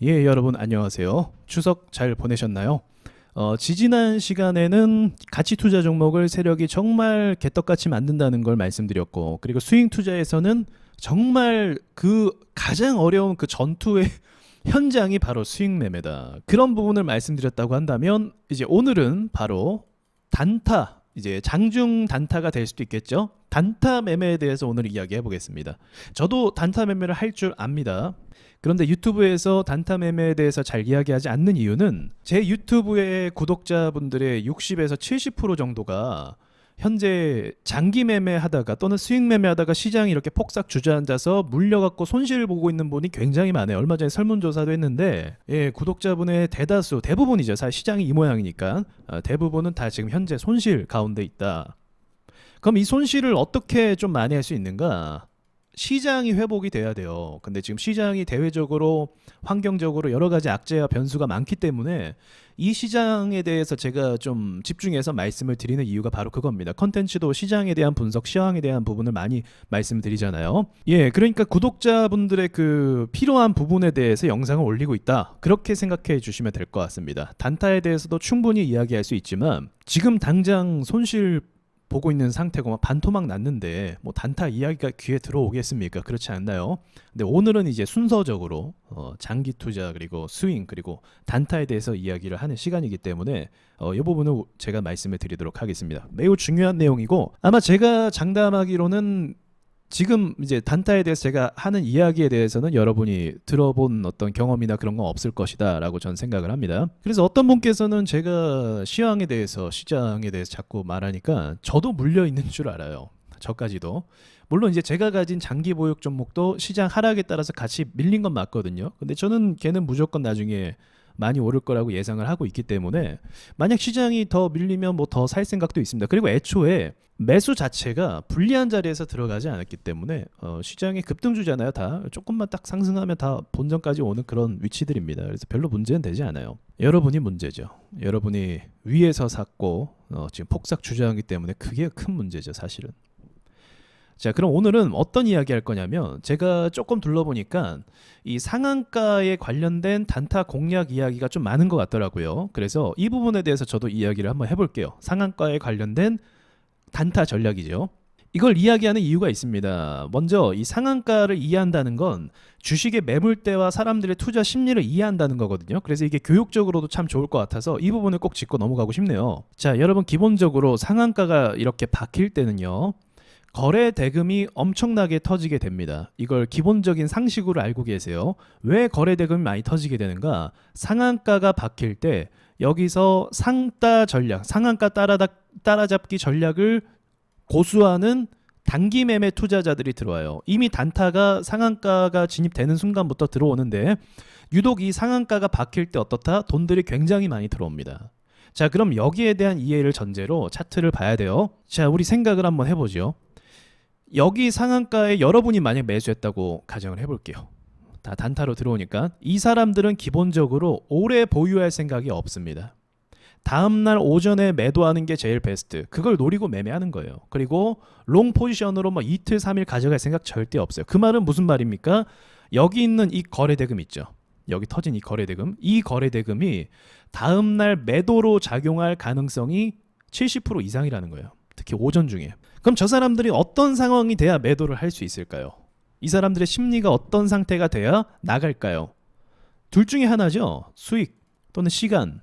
예, 여러분 안녕하세요. 추석 잘 보내셨나요? 지지난 시간에는 가치 투자 종목을 세력이 정말 개떡같이 만든다는 걸 말씀드렸고, 그리고 스윙 투자에서는 정말 그 가장 어려운 그 전투의 현장이 바로 스윙 매매다. 그런 부분을 말씀드렸다고 한다면, 이제 오늘은 바로 단타, 이제 장중 단타가 될 수도 있겠죠. 단타 매매에 대해서 오늘 이야기해 보겠습니다. 저도 단타 매매를 할 줄 압니다. 그런데 유튜브에서 단타 매매에 대해서 잘 이야기하지 않는 이유는 제 유튜브의 구독자분들의 60에서 70% 정도가 현재 장기 매매하다가 또는 스윙 매매하다가 시장이 이렇게 폭삭 주저앉아서 물려갖고 손실을 보고 있는 분이 굉장히 많아요. 얼마 전에 설문조사도 했는데, 예, 구독자분의 대다수, 대부분이죠. 사실 시장이 이 모양이니까 대부분은 다 지금 현재 손실 가운데 있다. 그럼 이 손실을 어떻게 좀 많이 할 수 있는가? 시장이 회복이 돼야 돼요. 근데 지금 시장이 대외적으로 환경적으로 여러 가지 악재와 변수가 많기 때문에 이 시장에 대해서 제가 좀 집중해서 말씀을 드리는 이유가 바로 그겁니다. 컨텐츠도 시장에 대한 분석, 시황에 대한 부분을 많이 말씀드리잖아요. 예, 그러니까 구독자분들의 그 필요한 부분에 대해서 영상을 올리고 있다. 그렇게 생각해 주시면 될 것 같습니다. 단타에 대해서도 충분히 이야기할 수 있지만 지금 당장 손실 보고 있는 상태고 막 반토막 났는데 뭐 단타 이야기가 귀에 들어오겠습니까? 그렇지 않나요? 근데 오늘은 이제 순서적으로 장기 투자 그리고 스윙 그리고 단타에 대해서 이야기를 하는 시간이기 때문에 이 부분을 제가 말씀을 드리도록 하겠습니다. 매우 중요한 내용이고 아마 제가 장담하기로는 지금 이제 단타에 대해서 제가 하는 이야기에 대해서는 여러분이 들어본 어떤 경험이나 그런 건 없을 것이다 라고 저는 생각을 합니다. 그래서 어떤 분께서는 제가 시황에 대해서 시장에 대해서 자꾸 말하니까 저도 물려 있는 줄 알아요. 저까지도. 물론 이제 제가 가진 장기 보유 종목도 시장 하락에 따라서 같이 밀린 건 맞거든요. 근데 저는 걔는 무조건 나중에 많이 오를 거라고 예상을 하고 있기 때문에 만약 시장이 더 밀리면 뭐 더 살 생각도 있습니다. 그리고 애초에 매수 자체가 불리한 자리에서 들어가지 않았기 때문에 시장이 급등주잖아요. 다 조금만 딱 상승하면 다 본전까지 오는 그런 위치들입니다. 그래서 별로 문제는 되지 않아요. 여러분이 문제죠. 여러분이 위에서 샀고 지금 폭삭 주저하기 때문에 그게 큰 문제죠, 사실은. 자, 그럼 오늘은 어떤 이야기 할 거냐면 제가 조금 둘러보니까 이 상한가에 관련된 단타 공략 이야기가 좀 많은 것 같더라고요. 그래서 이 부분에 대해서 저도 이야기를 한번 해볼게요. 상한가에 관련된 단타 전략이죠. 이걸 이야기하는 이유가 있습니다. 먼저 이 상한가를 이해한다는 건 주식의 매물대와 사람들의 투자 심리를 이해한다는 거거든요. 그래서 이게 교육적으로도 참 좋을 것 같아서 이 부분을 꼭 짚고 넘어가고 싶네요. 자, 여러분 기본적으로 상한가가 이렇게 박힐 때는요. 거래 대금이 엄청나게 터지게 됩니다. 이걸 기본적인 상식으로 알고 계세요. 왜 거래 대금이 많이 터지게 되는가? 상한가가 박힐 때 여기서 상따 전략, 상한가 따라잡기 전략을 고수하는 단기 매매 투자자들이 들어와요. 이미 단타가 상한가가 진입되는 순간부터 들어오는데 유독 이 상한가가 박힐 때 어떻다? 돈들이 굉장히 많이 들어옵니다. 자, 그럼 여기에 대한 이해를 전제로 차트를 봐야 돼요. 자, 우리 생각을 한번 해보죠. 여기 상한가에 여러분이 만약 매수했다고 가정을 해볼게요. 다 단타로 들어오니까 이 사람들은 기본적으로 오래 보유할 생각이 없습니다. 다음날 오전에 매도하는 게 제일 베스트. 그걸 노리고 매매하는 거예요. 그리고 롱 포지션으로 뭐 이틀 3일 가져갈 생각 절대 없어요. 그 말은 무슨 말입니까? 여기 있는 이 거래대금 있죠. 여기 터진 이 거래대금. 이 거래대금이 다음날 매도로 작용할 가능성이 70% 이상이라는 거예요. 특히 오전 중에. 그럼 저 사람들이 어떤 상황이 돼야 매도를 할 수 있을까요? 이 사람들의 심리가 어떤 상태가 돼야 나갈까요? 둘 중에 하나죠. 수익 또는 시간.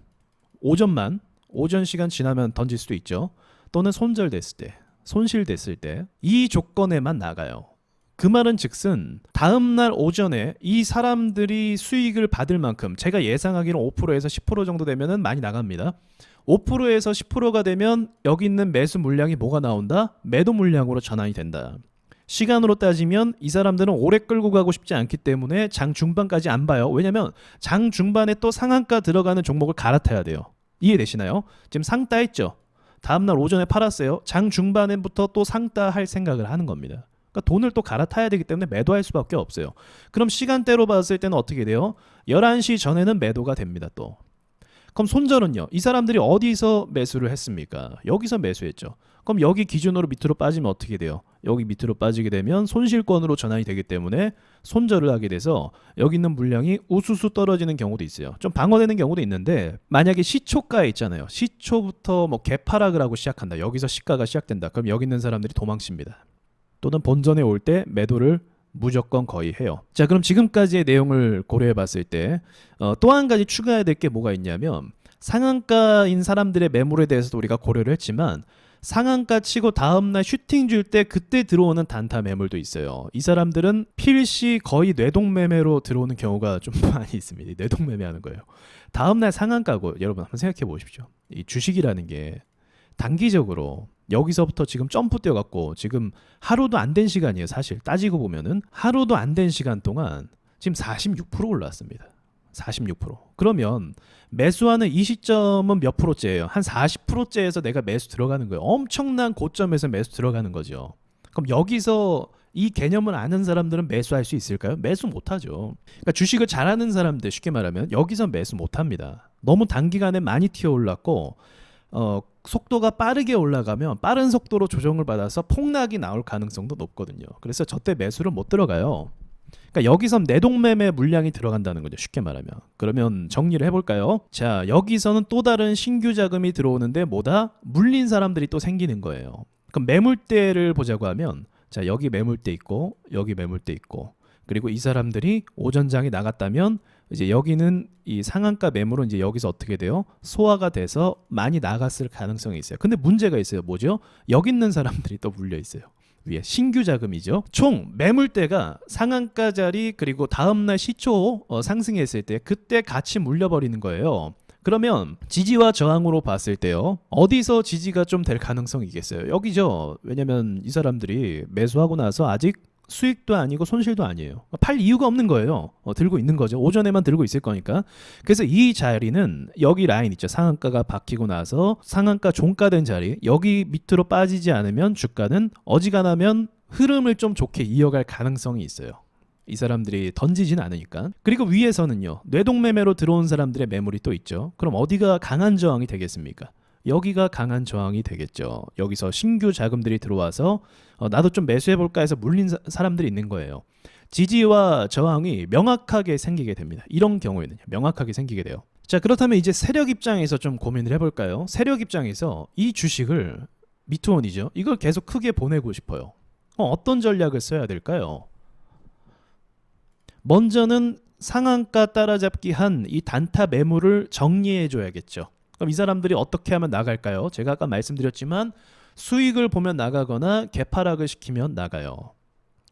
오전 시간 지나면 던질 수도 있죠. 또는 손절됐을 때, 손실됐을 때 이 조건에만 나가요. 그 말은 즉슨 다음날 오전에 이 사람들이 수익을 받을 만큼 제가 예상하기로 5%에서 10% 정도 되면 많이 나갑니다. 5%에서 10%가 되면 여기 있는 매수 물량이 뭐가 나온다? 매도 물량으로 전환이 된다. 시간으로 따지면 이 사람들은 오래 끌고 가고 싶지 않기 때문에 장 중반까지 안 봐요. 왜냐면 장 중반에 또 상한가 들어가는 종목을 갈아타야 돼요. 이해되시나요? 지금 상따 했죠. 다음날 오전에 팔았어요. 장 중반에부터 또 상따 할 생각을 하는 겁니다. 그러니까 돈을 또 갈아타야 되기 때문에 매도할 수밖에 없어요. 그럼 시간대로 봤을 때는 어떻게 돼요? 11시 전에는 매도가 됩니다. 또. 그럼 손절은요? 이 사람들이 어디서 매수를 했습니까? 여기서 매수했죠. 그럼 여기 기준으로 밑으로 빠지면 어떻게 돼요? 여기 밑으로 빠지게 되면 손실권으로 전환이 되기 때문에 손절을 하게 돼서 여기 있는 물량이 우수수 떨어지는 경우도 있어요. 좀 방어되는 경우도 있는데 만약에 시초가에 있잖아요. 시초부터 뭐 개파락을 하고 시작한다. 여기서 시가가 시작된다. 그럼 여기 있는 사람들이 도망칩니다. 또는 본전에 올 때 매도를 무조건 거의 해요. 자, 그럼 지금까지의 내용을 고려해 봤을 때 또 한 가지 추가해야 될 게 뭐가 있냐면 상한가인 사람들의 매물에 대해서도 우리가 고려를 했지만 상한가 치고 다음날 슈팅 줄 때 그때 들어오는 단타 매물도 있어요. 이 사람들은 필시 거의 뇌동매매로 들어오는 경우가 좀 많이 있습니다. 뇌동매매하는 거예요. 다음날 상한가고 여러분 한번 생각해 보십시오. 이 주식이라는 게 단기적으로 여기서부터 지금 점프 뛰어갖고 지금 하루도 안 된 시간이에요. 사실 따지고 보면은 하루도 안 된 시간 동안 지금 46% 올랐습니다. 46%. 그러면 매수하는 이 시점은 몇 프로째예요? 한 40%째에서 내가 매수 들어가는 거예요. 엄청난 고점에서 매수 들어가는 거죠. 그럼 여기서 이 개념을 아는 사람들은 매수할 수 있을까요? 매수 못하죠. 그러니까 주식을 잘하는 사람들 쉽게 말하면 여기서 매수 못합니다. 너무 단기간에 많이 튀어 올랐고 속도가 빠르게 올라가면 빠른 속도로 조정을 받아서 폭락이 나올 가능성도 높거든요. 그래서 저때 매수를 못 들어가요. 그러니까 여기선 내동매매 물량이 들어간다는 거죠. 쉽게 말하면. 그러면 정리를 해볼까요? 자, 여기서는 또 다른 신규 자금이 들어오는데 뭐다? 물린 사람들이 또 생기는 거예요. 그럼 매물대를 보자고 하면 자, 여기 매물대 있고 여기 매물대 있고 그리고 이 사람들이 오전장에 나갔다면 이제 여기는 이 상한가 매물은 이제 여기서 어떻게 돼요? 소화가 돼서 많이 나갔을 가능성이 있어요. 근데 문제가 있어요. 뭐죠? 여기 있는 사람들이 또 물려 있어요. 위에 신규 자금이죠. 총 매물대가 상한가 자리 그리고 다음날 시초 상승했을 때 그때 같이 물려버리는 거예요. 그러면 지지와 저항으로 봤을 때요. 어디서 지지가 좀 될 가능성이 있겠어요? 여기죠. 왜냐면 이 사람들이 매수하고 나서 아직 수익도 아니고 손실도 아니에요. 팔 이유가 없는 거예요. 들고 있는 거죠. 오전에만 들고 있을 거니까. 그래서 이 자리는 여기 라인 있죠. 상한가가 바뀌고 나서 상한가 종가된 자리 여기 밑으로 빠지지 않으면 주가는 어지간하면 흐름을 좀 좋게 이어갈 가능성이 있어요. 이 사람들이 던지진 않으니까. 그리고 위에서는요. 뇌동매매로 들어온 사람들의 매물이 또 있죠. 그럼 어디가 강한 저항이 되겠습니까? 여기가 강한 저항이 되겠죠. 여기서 신규 자금들이 들어와서 나도 좀 매수해볼까 해서 물린 사람들이 있는 거예요. 지지와 저항이 명확하게 생기게 됩니다. 이런 경우에는 명확하게 생기게 돼요. 자, 그렇다면 이제 세력 입장에서 좀 고민을 해볼까요? 세력 입장에서 이 주식을 미투원이죠. 이걸 계속 크게 보내고 싶어요. 어떤 전략을 써야 될까요? 먼저는 상한가 따라잡기 한 이 단타 매물을 정리해 줘야겠죠. 그럼 이 사람들이 어떻게 하면 나갈까요? 제가 아까 말씀드렸지만 수익을 보면 나가거나 개파락을 시키면 나가요.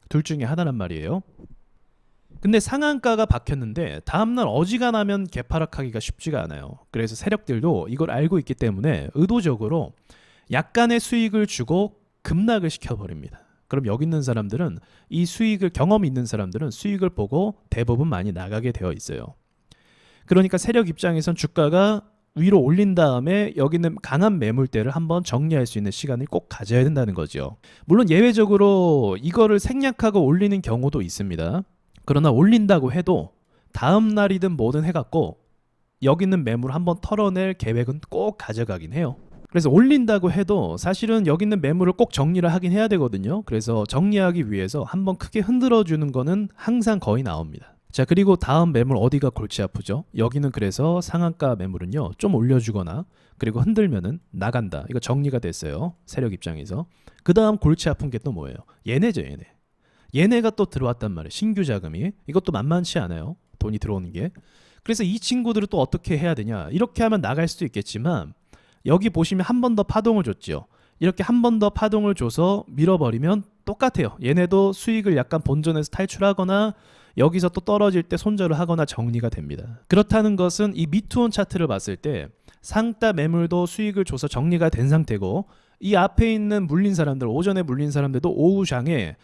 둘 중에 하나란 말이에요. 근데 상한가가 박혔는데 다음날 어지간하면 개파락하기가 쉽지가 않아요. 그래서 세력들도 이걸 알고 있기 때문에 의도적으로 약간의 수익을 주고 급락을 시켜버립니다. 그럼 여기 있는 사람들은 이 수익을 경험이 있는 사람들은 수익을 보고 대부분 많이 나가게 되어 있어요. 그러니까 세력 입장에선 주가가 위로 올린 다음에 여기 있는 강한 매물대를 한번 정리할 수 있는 시간을 꼭 가져야 된다는 거죠. 물론 예외적으로 이거를 생략하고 올리는 경우도 있습니다. 그러나 올린다고 해도 다음 날이든 뭐든 해갖고 여기 있는 매물 한번 털어낼 계획은 꼭 가져가긴 해요. 그래서 올린다고 해도 사실은 여기 있는 매물을 꼭 정리를 하긴 해야 되거든요. 그래서 정리하기 위해서 한번 크게 흔들어 주는 거는 항상 거의 나옵니다. 자, 그리고 다음 매물 어디가 골치 아프죠? 여기는 그래서 상한가 매물은요 좀 올려주거나 그리고 흔들면은 나간다. 이거 정리가 됐어요. 세력 입장에서. 그 다음 골치 아픈 게 또 뭐예요? 얘네죠. 얘네가 또 들어왔단 말이에요. 신규 자금이. 이것도 만만치 않아요. 돈이 들어오는 게. 그래서 이 친구들을 또 어떻게 해야 되냐? 이렇게 하면 나갈 수도 있겠지만 여기 보시면 한 번 더 파동을 줬죠. 이렇게 한 번 더 파동을 줘서 밀어버리면 똑같아요. 얘네도 수익을 약간 본전에서 탈출하거나 여기서 또 떨어질 때 손절을 하거나 정리가 됩니다. 그렇다는 것은 이 미투온 차트를 봤을 때 상따 매물도 수익을 줘서 정리가 된 상태고 이 앞에 있는 물린 사람들, 오전에 물린 사람들도 오후 장에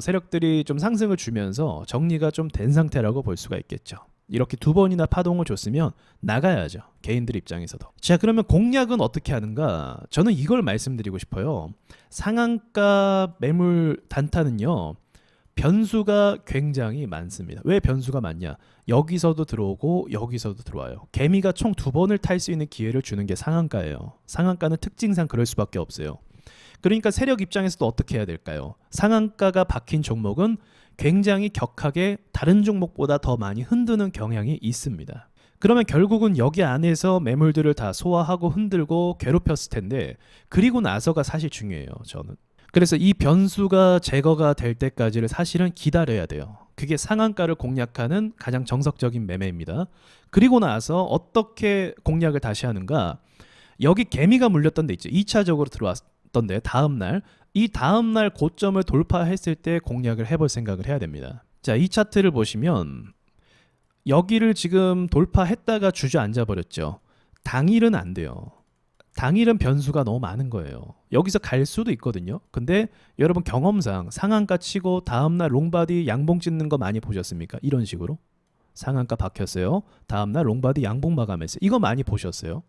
세력들이 좀 상승을 주면서 정리가 좀 된 상태라고 볼 수가 있겠죠. 이렇게 두 번이나 파동을 줬으면 나가야죠. 개인들 입장에서도. 자, 그러면 공략은 어떻게 하는가? 저는 이걸 말씀드리고 싶어요. 상한가 매물 단타는요. 변수가 굉장히 많습니다. 왜 변수가 많냐? 여기서도 들어오고 여기서도 들어와요. 개미가 총 두 번을 탈 수 있는 기회를 주는 게 상한가예요. 상한가는 특징상 그럴 수밖에 없어요. 그러니까 세력 입장에서도 어떻게 해야 될까요? 상한가가 박힌 종목은 굉장히 격하게 다른 종목보다 더 많이 흔드는 경향이 있습니다. 그러면 결국은 여기 안에서 매물들을 다 소화하고 흔들고 괴롭혔을 텐데 그리고 나서가 사실 중요해요. 저는. 그래서 이 변수가 제거가 될 때까지를 사실은 기다려야 돼요. 그게 상한가를 공략하는 가장 정석적인 매매입니다. 그리고 나서 어떻게 공략을 다시 하는가? 여기 개미가 물렸던 데 있죠. 2차적으로 들어왔던 데 다음날 이 다음날 고점을 돌파했을 때 공략을 해볼 생각을 해야 됩니다. 자, 이 차트를 보시면 여기를 지금 돌파했다가 주저앉아 버렸죠. 당일은 안 돼요. 당일은 변수가 너무 많은 거예요. 여기서 갈 수도 있거든요. 근데 여러분 경험상 상한가 치고 다음날 롱바디 양봉 찍는 거 많이 보셨습니까? 이런 식으로 상한가 박혔어요. 다음날 롱바디 양봉 마감했어요. 이거 많이 보셨어요?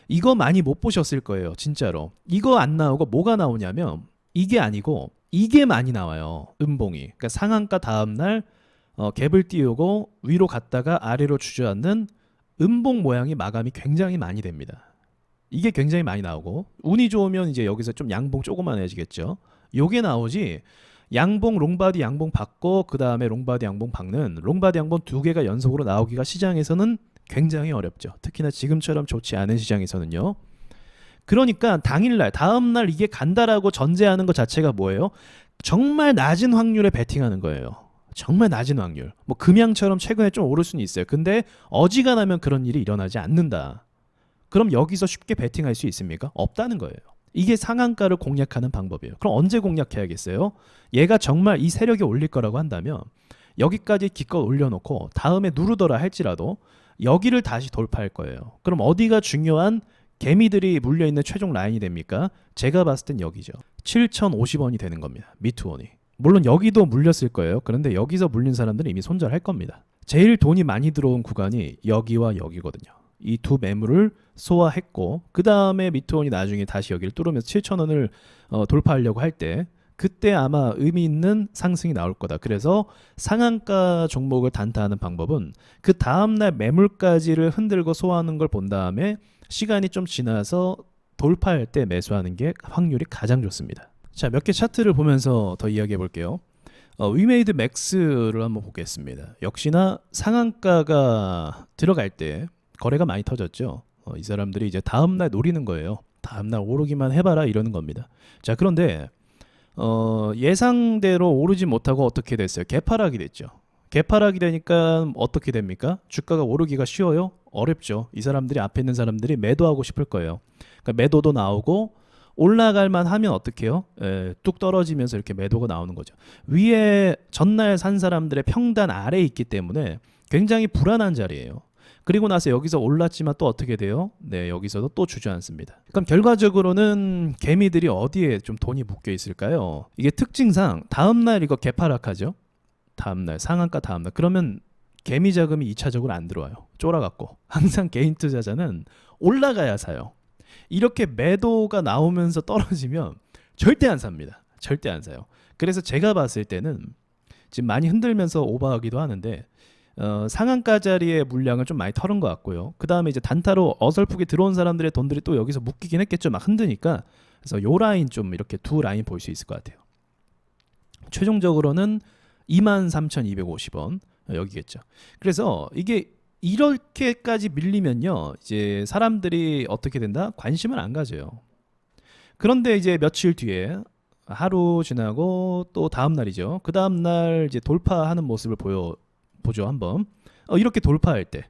이거 많이 못 보셨을 거예요. 진짜로. 이거 안 나오고 뭐가 나오냐면 이게 아니고 이게 많이 나와요. 음봉이. 그러니까 상한가 다음날 갭을 띄우고 위로 갔다가 아래로 주저앉는 음봉 모양이 마감이 굉장히 많이 됩니다. 이게 굉장히 많이 나오고 운이 좋으면 이제 여기서 좀 양봉 조그만해지겠죠. 요게 나오지 양봉 롱바디 양봉 받고 그 다음에 롱바디 양봉 박는 롱바디 양봉 두 개가 연속으로 나오기가 시장에서는 굉장히 어렵죠. 특히나 지금처럼 좋지 않은 시장에서는요. 그러니까 당일날 다음날 이게 간다라고 전제하는 것 자체가 뭐예요? 정말 낮은 확률에 베팅하는 거예요. 정말 낮은 확률. 뭐 금양처럼 최근에 좀 오를 수는 있어요. 근데 어지간하면 그런 일이 일어나지 않는다. 그럼 여기서 쉽게 베팅할 수 있습니까? 없다는 거예요. 이게 상한가를 공략하는 방법이에요. 그럼 언제 공략해야겠어요? 얘가 정말 이 세력이 올릴 거라고 한다면 여기까지 기껏 올려놓고 다음에 누르더라 할지라도 여기를 다시 돌파할 거예요. 그럼 어디가 중요한 개미들이 물려있는 최종 라인이 됩니까? 제가 봤을 땐 여기죠. 7,050원이 되는 겁니다. 미투원이. 물론 여기도 물렸을 거예요. 그런데 여기서 물린 사람들은 이미 손절할 겁니다. 제일 돈이 많이 들어온 구간이 여기와 여기거든요. 이 두 매물을 소화했고 그 다음에 미투원이 나중에 다시 여기를 뚫으면서 7,000원을 돌파하려고 할 때 그때 아마 의미 있는 상승이 나올 거다. 그래서 상한가 종목을 단타하는 방법은 그 다음날 매물까지를 흔들고 소화하는 걸 본 다음에 시간이 좀 지나서 돌파할 때 매수하는 게 확률이 가장 좋습니다. 자, 몇 개 차트를 보면서 더 이야기해 볼게요. 위메이드 맥스를 한번 보겠습니다. 역시나 상한가가 들어갈 때 거래가 많이 터졌죠. 이 사람들이 이제 다음날 노리는 거예요. 다음날 오르기만 해봐라 이러는 겁니다. 자, 그런데 예상대로 오르지 못하고 어떻게 됐어요? 개파락이 됐죠. 개파락이 되니까 어떻게 됩니까? 주가가 오르기가 쉬워요? 어렵죠. 이 사람들이 앞에 있는 사람들이 매도하고 싶을 거예요. 그러니까 매도도 나오고 올라갈만 하면 어떻게 해요? 뚝 떨어지면서 이렇게 매도가 나오는 거죠. 위에 전날 산 사람들의 평단 아래에 있기 때문에 굉장히 불안한 자리예요. 그리고 나서 여기서 올랐지만 또 어떻게 돼요? 네, 여기서도 또 주저앉습니다. 그럼 결과적으로는 개미들이 어디에 좀 돈이 묶여 있을까요? 이게 특징상 다음날 이거 개파락하죠. 다음날 상한가 다음날 그러면 개미 자금이 2차적으로 안 들어와요. 쫄아갖고 항상 개인 투자자는 올라가야 사요. 이렇게 매도가 나오면서 떨어지면 절대 안 삽니다. 절대 안 사요. 그래서 제가 봤을 때는 지금 많이 흔들면서 오버하기도 하는데 상한가 자리의 물량을 좀 많이 털은 것 같고요. 그 다음에 이제 단타로 어설프게 들어온 사람들의 돈들이 또 여기서 묶이긴 했겠죠. 막 흔드니까. 그래서 요 라인 좀 이렇게 두 라인 볼 수 있을 것 같아요. 최종적으로는 23,250원 여기겠죠. 그래서 이게 이렇게까지 밀리면요, 이제 사람들이 어떻게 된다? 관심을 안 가져요. 그런데 이제 며칠 뒤에 하루 지나고 또 다음 날이죠. 그 다음 날 이제 돌파하는 모습을 보죠 한번. 이렇게 돌파할 때.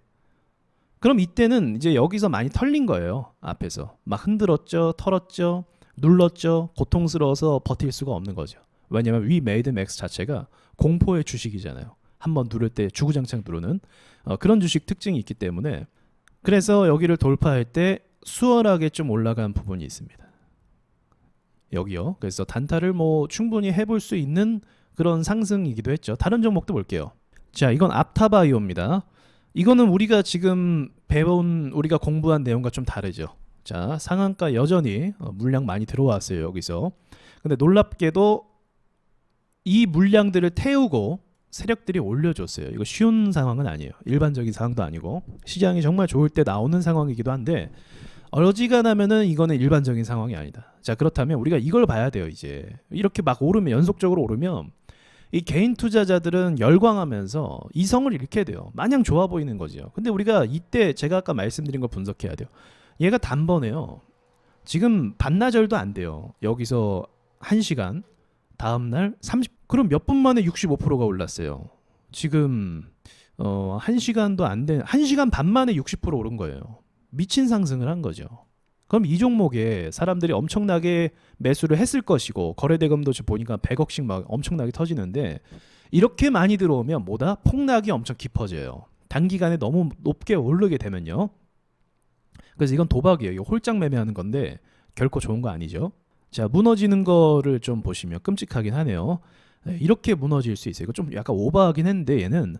그럼 이때는 이제 여기서 많이 털린 거예요. 앞에서 막 흔들었죠, 털었죠, 눌렀죠. 고통스러워서 버틸 수가 없는 거죠. 왜냐면 위 메이드 맥스 자체가 공포의 주식이잖아요. 한번 누를 때 주구장창 누르는 그런 주식 특징이 있기 때문에 그래서 여기를 돌파할 때 수월하게 좀 올라간 부분이 있습니다. 여기요. 그래서 단타를 뭐 충분히 해볼 수 있는 그런 상승이기도 했죠. 다른 종목도 볼게요. 자, 이건 앞타바이오입니다. 이거는 우리가 지금 배운 우리가 공부한 내용과 좀 다르죠. 자, 상한가 여전히 물량 많이 들어왔어요. 여기서. 근데 놀랍게도 이 물량들을 태우고 세력들이 올려줬어요. 이거 쉬운 상황은 아니에요. 일반적인 상황도 아니고 시장이 정말 좋을 때 나오는 상황이기도 한데 어지간하면은 이거는 일반적인 상황이 아니다. 자, 그렇다면 우리가 이걸 봐야 돼요. 이제 이렇게 막 오르면, 연속적으로 오르면 이 개인 투자자들은 열광하면서 이성을 잃게 돼요. 마냥 좋아 보이는 거죠. 근데 우리가 이때 제가 아까 말씀드린 걸 분석해야 돼요. 얘가 단번에요. 지금 반나절도 안 돼요. 여기서 1시간, 다음날 30, 그럼 몇 분 만에 65%가 올랐어요. 지금 1시간도 안 된, 1시간 반 만에 60% 오른 거예요. 미친 상승을 한 거죠. 그럼 이 종목에 사람들이 엄청나게 매수를 했을 것이고, 거래대금도 보니까 100억씩 막 엄청나게 터지는데, 이렇게 많이 들어오면 뭐다? 폭락이 엄청 깊어져요. 단기간에 너무 높게 오르게 되면요. 그래서 이건 도박이에요. 이거 홀짝 매매하는 건데 결코 좋은 거 아니죠. 자, 무너지는 거를 좀 보시면 끔찍하긴 하네요. 이렇게 무너질 수 있어요. 이거 좀 약간 오버하긴 했는데 얘는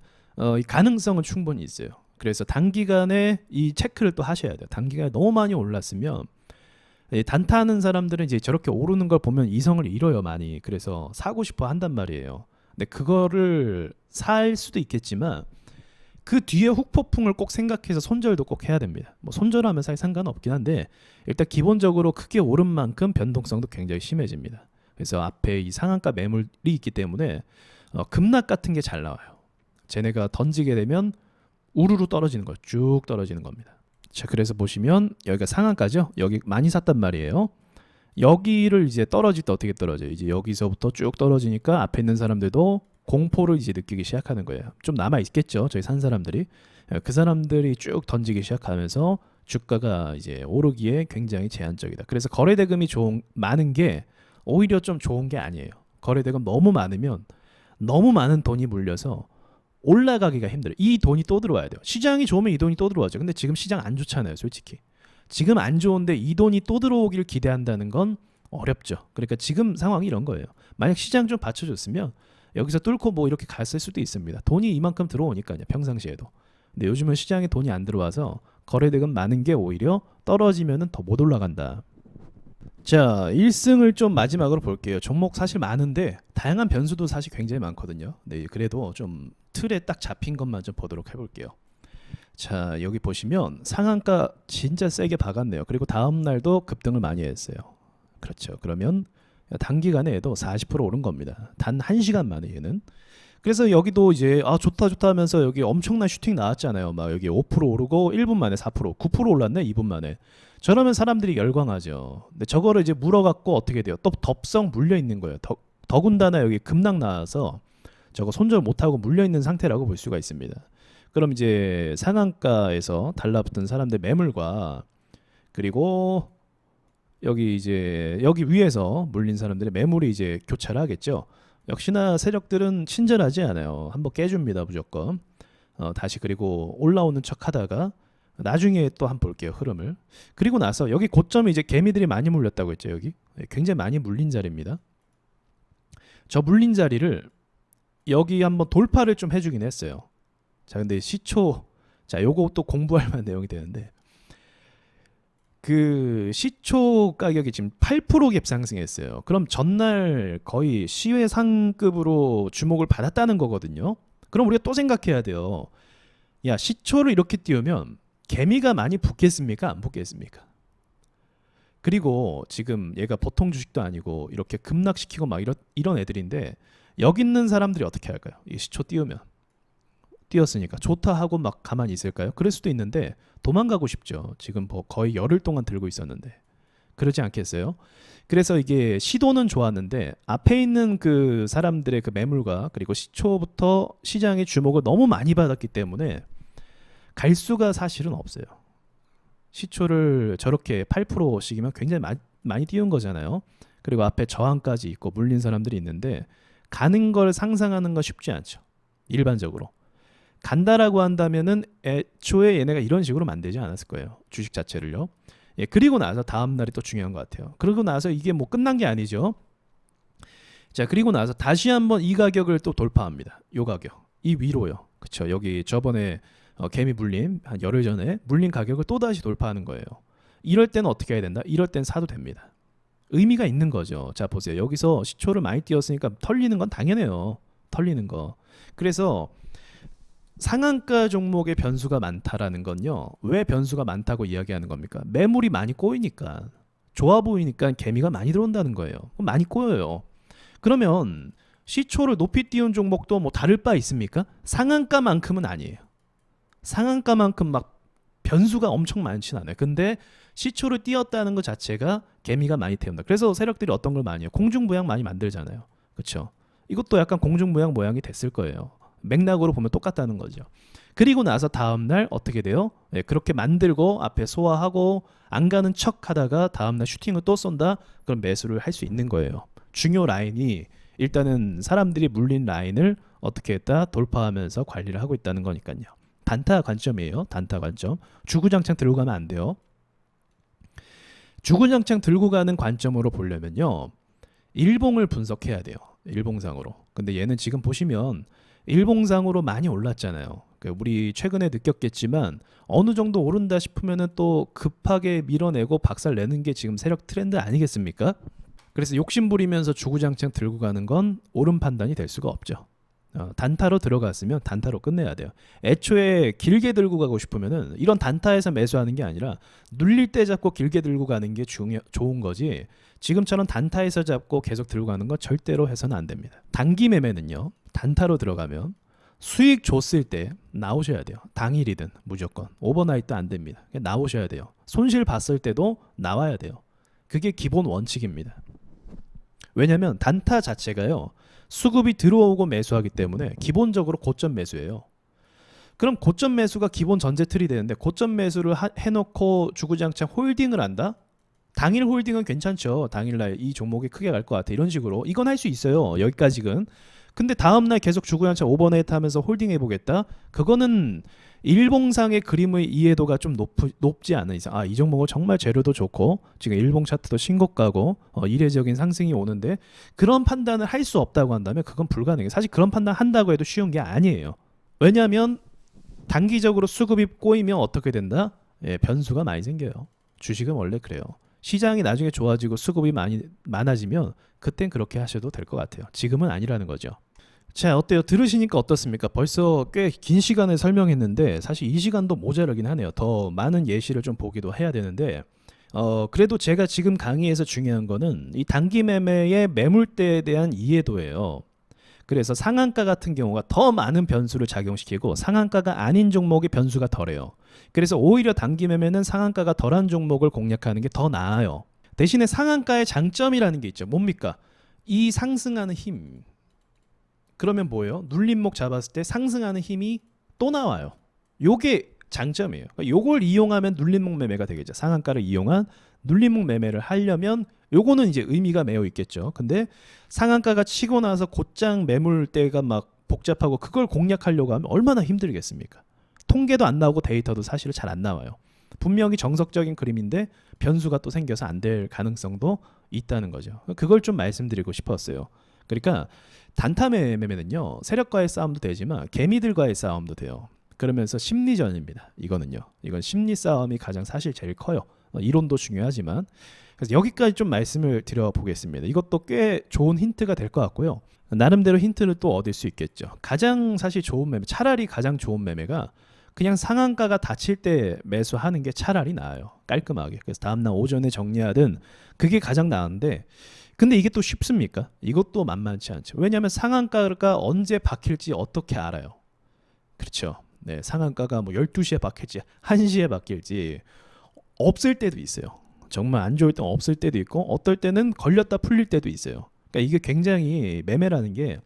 이 가능성은 충분히 있어요. 그래서 단기간에 이 체크를 또 하셔야 돼요. 단기간에 너무 많이 올랐으면, 단타하는 사람들은 이제 저렇게 오르는 걸 보면 이성을 잃어요, 많이. 그래서 사고 싶어 한단 말이에요. 근데 그거를 살 수도 있겠지만 그 뒤에 훅폭풍을 꼭 생각해서 손절도 꼭 해야 됩니다. 뭐 손절하면 사실 상관없긴 한데, 일단 기본적으로 크게 오른 만큼 변동성도 굉장히 심해집니다. 그래서 앞에 이 상한가 매물이 있기 때문에 급락 같은 게 잘 나와요. 쟤네가 던지게 되면 우르르 떨어지는 거, 쭉 떨어지는 겁니다. 자, 그래서 보시면 여기가 상한가죠. 여기 많이 샀단 말이에요. 여기를 이제 떨어질 때 어떻게 떨어져요? 이제 여기서부터 쭉 떨어지니까 앞에 있는 사람들도 공포를 이제 느끼기 시작하는 거예요. 좀 남아 있겠죠, 저희 산 사람들이. 그 사람들이 쭉 던지기 시작하면서 주가가 이제 오르기에 굉장히 제한적이다. 그래서 거래대금이 많은 게 오히려 좀 좋은 게 아니에요. 거래대금 너무 많으면 너무 많은 돈이 물려서 올라가기가 힘들어요. 이 돈이 또 들어와야 돼요. 시장이 좋으면 이 돈이 또 들어와죠. 근데 지금 시장 안 좋잖아요, 솔직히. 지금 안 좋은데 이 돈이 또 들어오길 기대한다는 건 어렵죠. 그러니까 지금 상황이 이런 거예요. 만약 시장 좀 받쳐줬으면 여기서 뚫고 뭐 이렇게 갔을 수도 있습니다. 돈이 이만큼 들어오니까요, 평상시에도. 근데 요즘은 시장에 돈이 안 들어와서 거래대금 많은 게 오히려 떨어지면은 더 못 올라간다. 자, 1승을 좀 마지막으로 볼게요. 종목 사실 많은데 다양한 변수도 사실 굉장히 많거든요. 네, 그래도 좀 틀에 딱 잡힌 것만 좀 보도록 해볼게요. 자, 여기 보시면 상한가 진짜 세게 박았네요. 그리고 다음 날도 급등을 많이 했어요. 그렇죠. 그러면 단기간에 얘도 40% 오른 겁니다. 단 1시간 만에 얘는. 그래서 여기도 이제 좋다 좋다 하면서 여기 엄청난 슈팅 나왔잖아요. 막 여기 5% 오르고 1분 만에 4%, 9% 올랐네 2분 만에. 저러면 사람들이 열광하죠. 근데 저거를 이제 물어갖고 어떻게 돼요? 또 덥석 물려 있는 거예요. 더군다나 여기 급락 나와서 저거 손절 못하고 물려 있는 상태라고 볼 수가 있습니다. 그럼 이제 상한가에서 달라붙은 사람들 매물과, 그리고 여기 이제 여기 위에서 물린 사람들의 매물이 이제 교차를 하겠죠. 역시나 세력들은 친절하지 않아요. 한번 깨줍니다, 무조건. 다시 그리고 올라오는 척 하다가 나중에 또 한번 볼게요, 흐름을. 그리고 나서 여기 고점이 이제 개미들이 많이 물렸다고 했죠. 여기 굉장히 많이 물린 자리입니다. 저 물린 자리를 여기 한번 돌파를 좀 해주긴 했어요. 자, 근데 시초, 자, 요거 또 공부할 만한 내용이 되는데, 그 시초 가격이 지금 8% 갭 상승했어요. 그럼 전날 거의 시외상급으로 주목을 받았다는 거거든요. 그럼 우리가 또 생각해야 돼요. 야, 시초를 이렇게 띄우면 개미가 많이 붙겠습니까? 안 붙겠습니까? 그리고 지금 얘가 보통 주식도 아니고 이렇게 급락시키고 막 이런 애들인데, 여기 있는 사람들이 어떻게 할까요? 이 시초 띄우면, 띄었으니까 좋다 하고 막 가만히 있을까요? 그럴 수도 있는데 도망가고 싶죠. 지금 뭐 거의 열흘 동안 들고 있었는데. 그러지 않겠어요? 그래서 이게 시도는 좋았는데 앞에 있는 그 사람들의 그 매물과 그리고 시초부터 시장의 주목을 너무 많이 받았기 때문에 갈 수가 사실은 없어요. 시초를 저렇게 8%씩이면 굉장히 많이 띄운 거잖아요. 그리고 앞에 저항까지 있고 물린 사람들이 있는데 가는 걸 상상하는 건 쉽지 않죠. 일반적으로. 간다라고 한다면은 애초에 얘네가 이런 식으로 만들지 않았을 거예요. 주식 자체를요. 예, 그리고 나서 다음 날이 또 중요한 것 같아요. 그리고 나서 이게 뭐 끝난 게 아니죠. 자, 그리고 나서 다시 한번 이 가격을 또 돌파합니다. 요 가격, 이 위로요. 그렇죠. 여기 저번에 개미 물림 한 열흘 전에 물린 가격을 또 다시 돌파하는 거예요. 이럴 때는 어떻게 해야 된다? 이럴 땐 사도 됩니다. 의미가 있는 거죠. 자, 보세요. 여기서 시초를 많이 띄었으니까 털리는 건 당연해요. 털리는 거. 그래서 상한가 종목의 변수가 많다라는 건요. 왜 변수가 많다고 이야기하는 겁니까? 매물이 많이 꼬이니까. 좋아 보이니까 개미가 많이 들어온다는 거예요. 그럼 많이 꼬여요. 그러면 시초를 높이 띄운 종목도 뭐 다를 바 있습니까? 상한가만큼은 아니에요. 상한가만큼 막 변수가 엄청 많진 않아요. 근데 시초를 띄었다는 것 자체가 개미가 많이 태운다. 그래서 세력들이 어떤 걸 많이 해요? 공중부양 많이 만들잖아요. 그렇죠? 이것도 약간 공중부양 모양이 됐을 거예요. 맥락으로 보면 똑같다는 거죠. 그리고 나서 다음날 어떻게 돼요? 네, 그렇게 만들고 앞에 소화하고 안 가는 척 하다가 다음날 슈팅을 또 쏜다? 그럼 매수를 할 수 있는 거예요. 중요 라인이 일단은 사람들이 물린 라인을 어떻게 했다? 돌파하면서 관리를 하고 있다는 거니까요. 단타 관점이에요. 단타 관점. 주구장창 들고 가면 안 돼요. 주구장창 들고 가는 관점으로 보려면요. 일봉을 분석해야 돼요. 일봉상으로. 근데 얘는 지금 보시면 일봉상으로 많이 올랐잖아요. 우리 최근에 느꼈겠지만 어느 정도 오른다 싶으면은 또 급하게 밀어내고 박살 내는 게 지금 세력 트렌드 아니겠습니까? 그래서 욕심 부리면서 주구장창 들고 가는 건 옳은 판단이 될 수가 없죠. 단타로 들어갔으면 단타로 끝내야 돼요. 애초에 길게 들고 가고 싶으면은 이런 단타에서 매수하는 게 아니라 눌릴 때 잡고 길게 들고 가는 게 좋은 거지. 지금처럼 단타에서 잡고 계속 들고 가는 건 절대로 해서는 안 됩니다. 단기 매매는요. 단타로 들어가면 수익 줬을 때 나오셔야 돼요. 당일이든 무조건. 오버나잇도 안 됩니다. 나오셔야 돼요. 손실 봤을 때도 나와야 돼요. 그게 기본 원칙입니다. 왜냐하면 단타 자체가요. 수급이 들어오고 매수하기 때문에 기본적으로 고점 매수예요. 그럼 고점 매수가 기본 전제 틀이 되는데 고점 매수를 해놓고 주구장창 홀딩을 한다? 당일 홀딩은 괜찮죠. 당일날 이 종목이 크게 갈 것 같아. 이런 식으로. 이건 할 수 있어요. 여기까지는. 근데 다음날 계속 주구장창 오버네이트 하면서 홀딩 해보겠다? 그거는 일봉상의 그림의 이해도가 좀 높지 않은 이상 이 종목은 정말 재료도 좋고 지금 일봉 차트도 신고가고 이례적인 상승이 오는데 그런 판단을 할 수 없다고 한다면 그건 불가능해요. 사실 그런 판단 한다고 해도 쉬운 게 아니에요. 왜냐하면 단기적으로 수급이 꼬이면 어떻게 된다? 변수가 많이 생겨요. 주식은 원래 그래요. 시장이 나중에 좋아지고 수급이 많아지면 그땐 그렇게 하셔도 될 것 같아요. 지금은 아니라는 거죠. 자, 어때요? 들으시니까 어떻습니까? 벌써 꽤 긴 시간에 설명했는데 사실 이 시간도 모자라긴 하네요. 더 많은 예시를 좀 보기도 해야 되는데 그래도 제가 지금 강의에서 중요한 거는 이 단기 매매의 매물대에 대한 이해도예요. 그래서 상한가 같은 경우가 더 많은 변수를 작용시키고 상한가가 아닌 종목의 변수가 덜해요. 그래서 오히려 단기 매매는 상한가가 덜한 종목을 공략하는 게 더 나아요. 대신에 상한가의 장점이라는 게 있죠. 뭡니까? 이 상승하는 힘. 그러면 뭐예요? 눌림목 잡았을 때 상승하는 힘이 또 나와요. 요게 장점이에요. 요걸 이용하면 눌림목 매매가 되겠죠. 상한가를 이용한 눌림목 매매를 하려면 요거는 이제 의미가 매우 있겠죠. 근데 상한가가 치고 나서 곧장 매물대가 막 복잡하고 그걸 공략하려고 하면 얼마나 힘들겠습니까? 통계도 안 나오고 데이터도 사실 잘 안 나와요. 분명히 정석적인 그림인데 변수가 또 생겨서 안 될 가능성도 있다는 거죠. 그걸 좀 말씀드리고 싶었어요. 그러니까 단타 매매는요. 세력과의 싸움도 되지만 개미들과의 싸움도 돼요. 그러면서 심리전입니다. 이거는요. 이건 심리 싸움이 가장 사실 제일 커요. 이론도 중요하지만 그래서 여기까지 좀 말씀을 드려보겠습니다. 이것도 꽤 좋은 힌트가 될 것 같고요. 나름대로 힌트를 또 얻을 수 있겠죠. 가장 사실 좋은 매매, 차라리 가장 좋은 매매가 그냥 상한가가 닫힐 때 매수하는 게 차라리 나아요. 깔끔하게. 그래서 다음날 오전에 정리하든 그게 가장 나은데 근데 이게 또 쉽습니까? 이것도 만만치 않죠. 왜냐하면 상한가가 언제 박힐지 어떻게 알아요? 그렇죠. 네, 상한가가 뭐 12시에 박힐지 1시에 박힐지 없을 때도 있어요. 정말 안 좋을 때 없을 때도 있고 어떨 때는 걸렸다 풀릴 때도 있어요. 그러니까 이게 굉장히 매매라는 게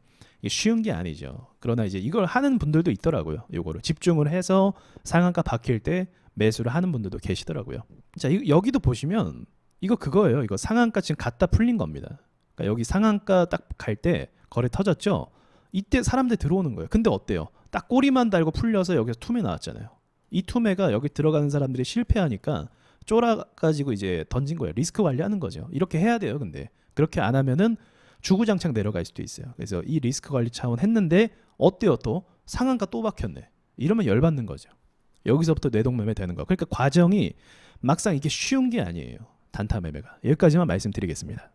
쉬운 게 아니죠. 그러나 이제 이걸 하는 분들도 있더라고요. 요거를 집중을 해서 상한가 박힐 때 매수를 하는 분들도 계시더라고요. 자, 여기도 보시면 이거 그거예요. 이거 상한가 지금 갔다 풀린 겁니다. 그러니까 여기 상한가 딱 갈 때 거래 터졌죠. 이때 사람들 들어오는 거예요. 근데 어때요? 딱 꼬리만 달고 풀려서 여기서 투매 나왔잖아요. 이 투매가 여기 들어가는 사람들이 실패하니까 쫄아가지고 이제 던진 거예요. 리스크 관리하는 거죠. 이렇게 해야 돼요. 근데 그렇게 안 하면은 주구장창 내려갈 수도 있어요. 그래서 이 리스크 관리 차원 했는데 어때요? 또 상한가 또 박혔네. 이러면 열받는 거죠. 여기서부터 뇌동매매 되는 거. 그러니까 과정이 막상 이게 쉬운 게 아니에요. 단타 매매가. 여기까지만 말씀드리겠습니다.